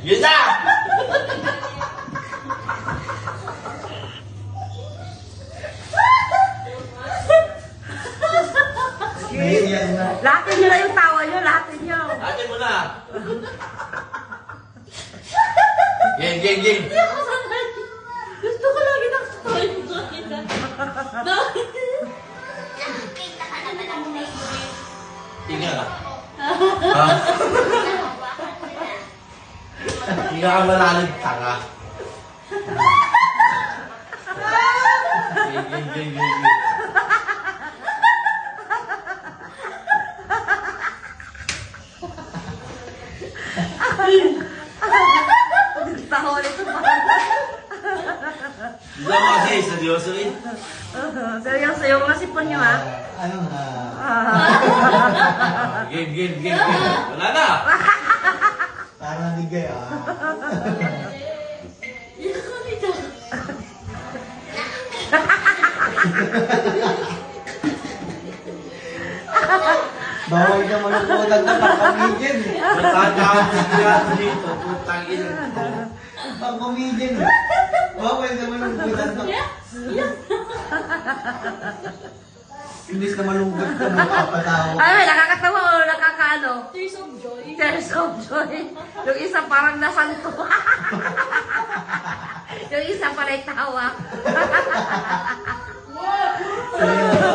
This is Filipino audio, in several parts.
Yun na! Lahatin nyo na yung tawa nyo, lahatin nyo. Atin mo na. Game, game, game. Hindi ako sanay. Gusto ko lagi ng story mo kanina. Tingnan ka. Ha? Hindi ka malalim, tanga. Game, game, game, game. Tawa nito pa. Hindi naman kasi, seryoso eh. Seryoso yung mga sipon nyo, ha? Ano nga? Game, game, game, game. Wala na. Parang nabigay ah. Yan ako nito. Bawal ka malungkutan na pang-comedian. Matatakas niya dito. Putang ina. Pang-comedian. Bawal ka malungkutan na. Imbis na malungkot ka, magpapatawa. Ay, nakakatawa o nakakaano? Tears of joy. Tears of joy. Yung isa parang nasanto. Yung isa pala'y tawa. Seryoso.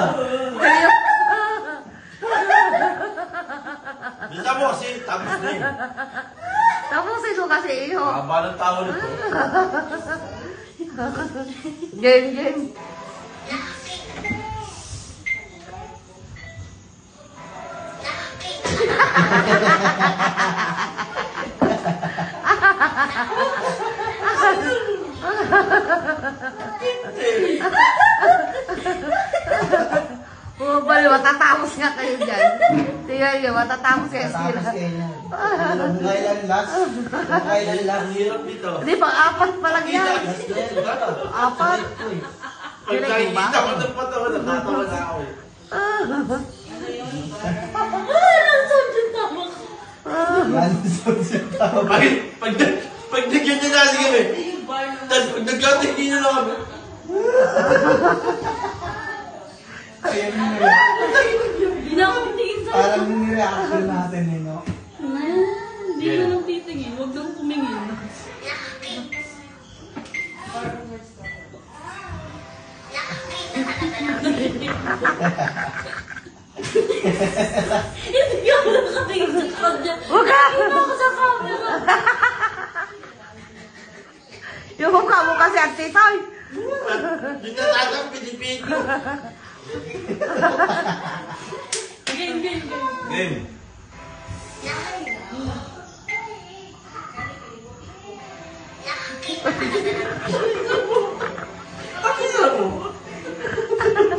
Bisa mo kasi, tapos na eh. Tapos ito kasi iyo. Haba ng tao nito. Game, game. Bumabali, matatapos nga kayo dyan. Tingnan nyo, matatapos kayo sila. Tapos kayo na. Kung kailan last? Kung kailan last? Ang hirap nito. Hindi, pang-apat pa lang yan. Last na yan. Apat. Pag nakikita ko ng patawa, natatawa na ako eh. Nasaan yung tama ko? Yan, sa tao. Pag nagyan na sige kami. Tapos pag nagkatingin na lang kami. Ayan yung reaction. Hindi na ako titingin sa Parang yung reaction natin eh, no? Hindi na lang titingin. Huwag nang tumingin. Hindi ako nakatingin sa kanya. Huwag ka! Nakita ako sa camera. Yung mukha mo kasi ang titoy. Yung natatang pinipin ko. Game, game, game. Game. Pisa mo.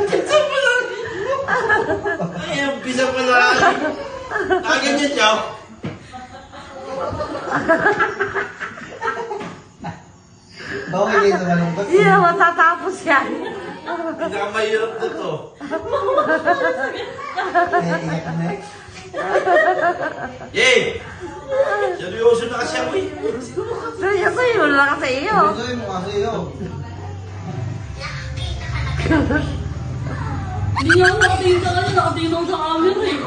Pisa mo lagi. Ay, pisa mo lagi. Nakaganyan siya. Bawal kayo sa malungkot. Hindi na matatapos yan. Pinakamahirap na to. Iyak ka next. Yay! Seryoso na kasi ako eh. Seryoso yun lang kasi iyo. Gusto mo kasi yun. Hindi nga ako nakatingin sa kanya. Nakatingin ako sa camera eh.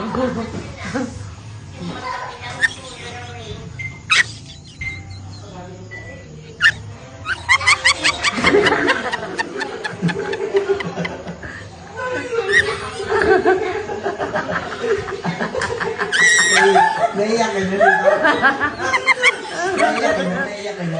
Naiyak ka na rin. Naiyak ka na.